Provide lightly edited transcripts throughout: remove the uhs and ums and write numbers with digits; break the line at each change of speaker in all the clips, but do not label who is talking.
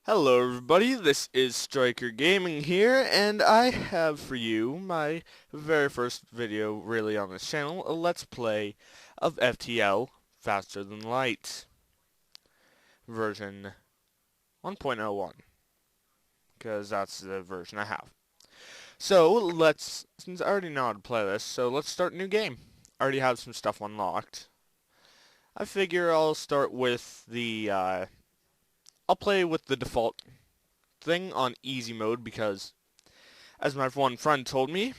Hello everybody, this is StrykerGaming here, and I have for you my very first video really on this channel, a Let's Play of FTL, Faster Than Light, version 1.01, because that's the version I have. So since I already know how to play this, so let's start a new game. I already have some stuff unlocked. I figure I'll start with I'll play with the default thing on easy mode because as my one friend told me,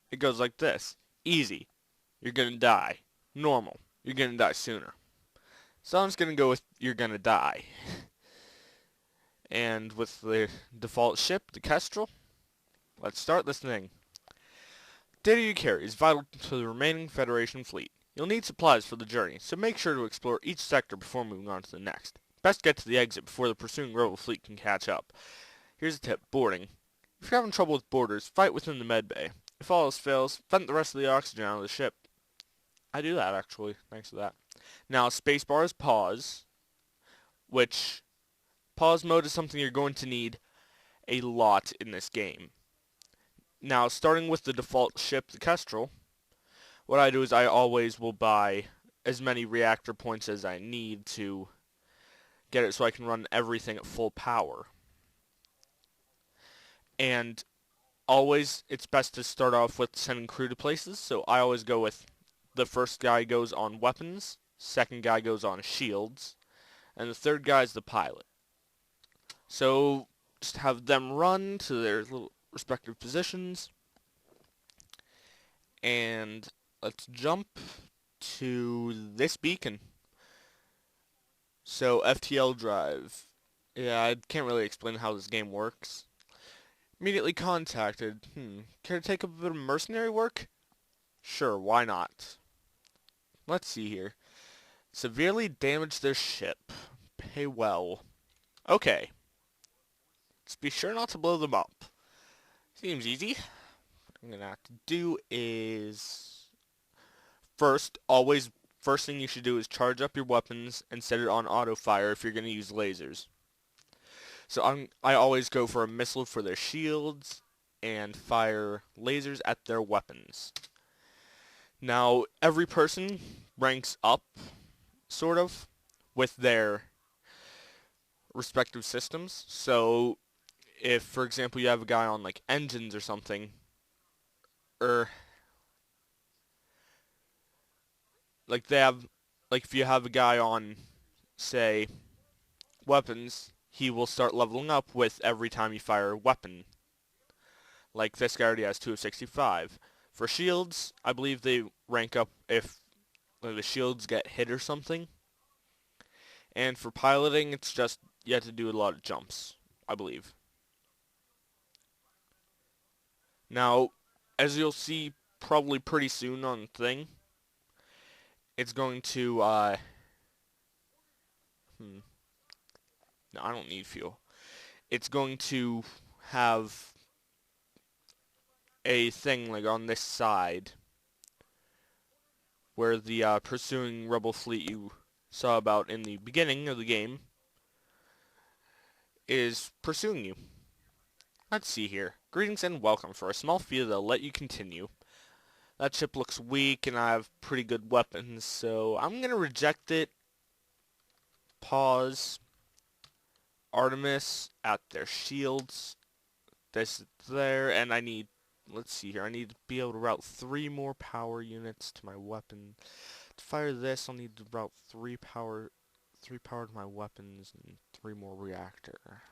it goes like this. Easy, you're gonna die. Normal, you're gonna die sooner. So I'm just gonna go with you're gonna die. And with the default ship, the Kestrel, let's start this thing. Data you carry is vital to the remaining Federation fleet. You'll need supplies for the journey, so make sure to explore each sector before moving on to the next. Best get to the exit before the pursuing rebel fleet can catch up. Here's a tip, boarding. If you're having trouble with boarders, fight within the medbay. If all else fails, vent the rest of the oxygen out of the ship. I do that, actually. Thanks for that. Now, spacebar is pause, which pause mode is something you're going to need a lot in this game. Now, starting with the default ship, the Kestrel, what I do is I always will buy as many reactor points as I need to get it so I can run everything at full power. And always, it's best to start off with sending crew to places, so I always go with the first guy goes on weapons, second guy goes on shields, and the third guy is the pilot. So just have them run to their little respective positions, and let's jump to this beacon. So FTL drive. Yeah, I can't really explain how this game works. Immediately contacted. Care to take up a bit of mercenary work? Sure, why not? Let's see here. Severely damage their ship. Pay well. Okay. Just be sure not to blow them up. Seems easy. What I'm gonna have to do is first thing you should do is charge up your weapons and set it on auto fire if you're gonna use lasers. So I always go for a missile for their shields and fire lasers at their weapons. Now every person ranks up, sort of, with their respective systems. So if, for example, you have a guy on like engines or something, or like they have, like if you have a guy on, say, weapons, he will start leveling up with every time you fire a weapon. Like this guy already has 2 of 65. For shields, I believe they rank up if like, the shields get hit or something. And for piloting, it's just you have to do a lot of jumps, I believe. Now, as you'll see probably pretty soon on the thing, it's going to, no, I don't need fuel. It's going to have a thing like on this side where the pursuing rebel fleet you saw about in the beginning of the game is pursuing you. Let's see here. Greetings and welcome. For a small fee, they'll let you continue. That ship looks weak and I have pretty good weapons, so I'm going to reject it. Pause. Artemis at their shields. This there, and I need, let's see here, I need to be able to route 3 more power units to my weapon. To fire this, I'll need to route 3 power to my weapons and 3 more reactor.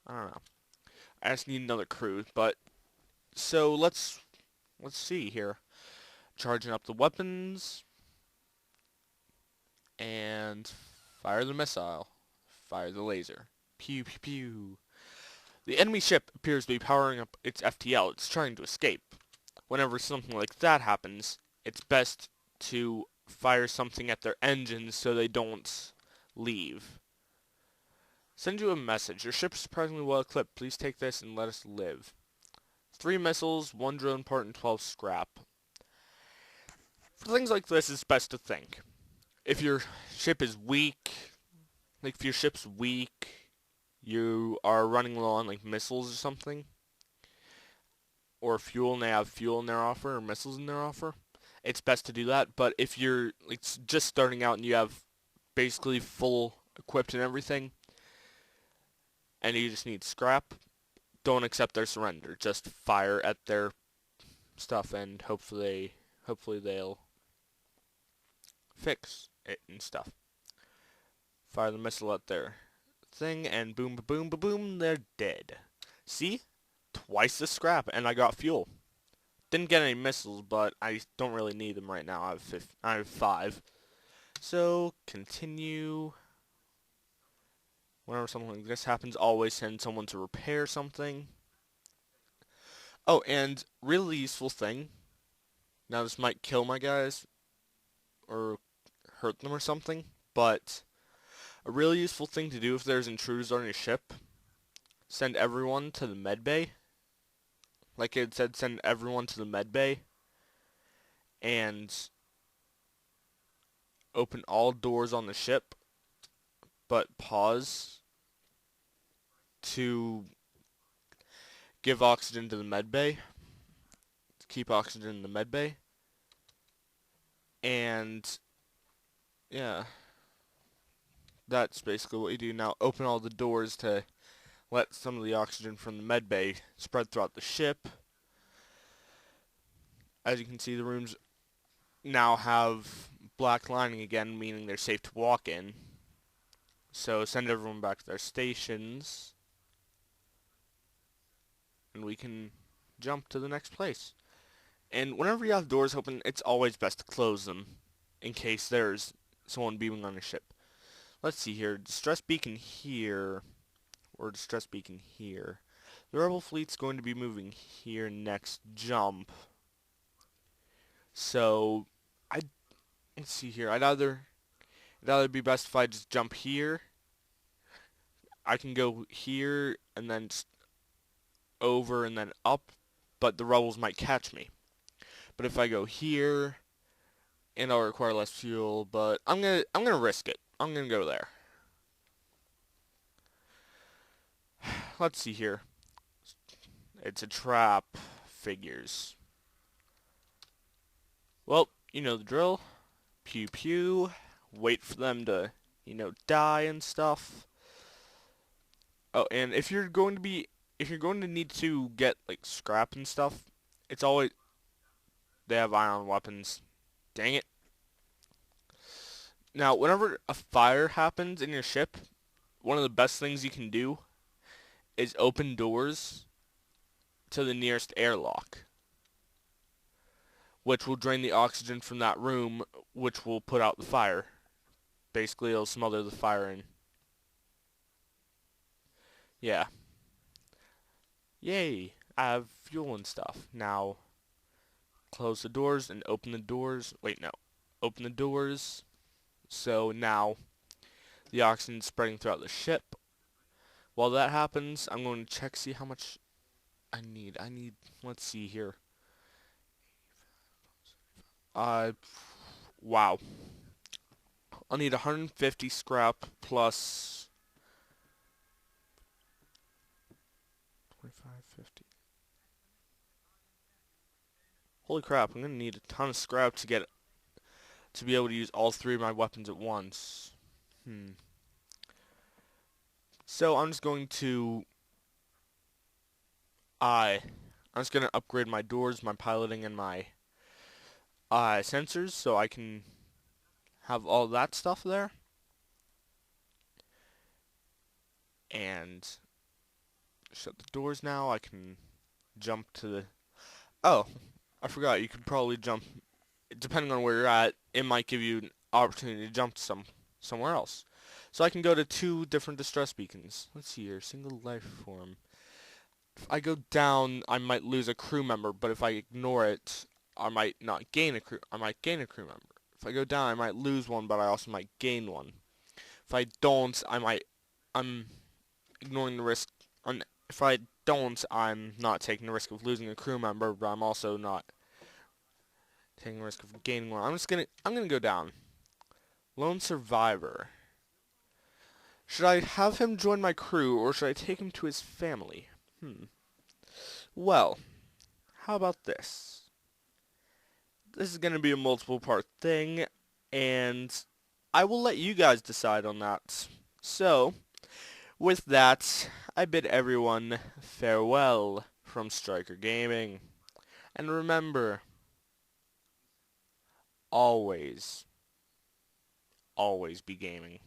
I don't know. I just need another crew, but so let's see here. Charging up the weapons and fire the missile. Fire the laser. Pew pew pew. The enemy ship appears to be powering up its FTL. It's trying to escape. Whenever something like that happens, it's best to fire something at their engines so they don't leave. Send you a message. Your ship is surprisingly well equipped. Please take this and let us live. 3 missiles, 1 drone part, and 12 scrap. For things like this, it's best to think. If your ship is weak, like if your ship's weak, you are running low on like missiles or something, or fuel, and they have fuel in their offer or missiles in their offer, it's best to do that. But if you're like just starting out and you have basically full equipped and everything, and you just need scrap, don't accept their surrender. Just fire at their stuff, and hopefully they'll fix it and stuff. Fire the missile at their thing, and boom, boom, boom, boom, they're dead. See? Twice the scrap, and I got fuel. Didn't get any missiles, but I don't really need them right now. I have 5. So, continue. Whenever something like this happens, always send someone to repair something. Oh, and really useful thing. Now, this might kill my guys, or hurt them or something, but a really useful thing to do if there's intruders on your ship, send everyone to the med bay. Like it said, send everyone to the med bay, and open all doors on the ship, but pause to give oxygen to the med bay, to keep oxygen in the med bay, and yeah, that's basically what you do. Now open all the doors to let some of the oxygen from the med bay spread throughout the ship. As you can see, the rooms now have black lining again, meaning they're safe to walk in. So send everyone back to their stations, and we can jump to the next place. And whenever you have doors open, it's always best to close them in case there's someone beaming on a ship. Let's see here. Distress beacon here, or distress beacon here. The rebel fleet's going to be moving here next jump. So, let's see here. It'd either be best if I just jump here. I can go here and then over and then up, but the rebels might catch me. But if I go here, and I'll require less fuel, but I'm gonna risk it. I'm gonna go there. Let's see here. It's a trap. Figures. Well, you know the drill. Pew pew. Wait for them to, die and stuff. Oh, and if you're going to need to get like scrap and stuff, it's always they have ion weapons. Dang it. Now, whenever a fire happens in your ship, one of the best things you can do is open doors to the nearest airlock, which will drain the oxygen from that room, which will put out the fire. Basically, it'll smother the fire in. Yeah. Yay, I have fuel and stuff. Now, close the doors and open the doors. Wait, no. Open the doors. So now, the oxygen's spreading throughout the ship. While that happens, I'm going to check, see how much I need. Let's see here. Wow. I'll need 150 scrap plus 25, 50. Holy crap, I'm going to need a ton of scrap to be able to use all 3 of my weapons at once. So I'm just going to upgrade my doors, my piloting, and my sensors so I can have all that stuff there. And shut the doors now. I can jump to the... Oh, I forgot. You could probably jump... Depending on where you're at, it might give you an opportunity to jump to somewhere else. So I can go to 2 different distress beacons. Let's see here. Single life form. If I go down, I might lose a crew member, but if I ignore it, I might not gain a crew. I might gain a crew member. If I go down, I might lose one, but I also might gain one. If I don't, I'm ignoring the risk. If I don't, I'm not taking the risk of losing a crew member, but I'm also not taking the risk of gaining one. I'm gonna go down. Lone survivor. Should I have him join my crew, or should I take him to his family? Well, how about this? This is going to be a multiple part thing, and I will let you guys decide on that. So, with that, I bid everyone farewell from Stryker Gaming. And remember, always, always be gaming.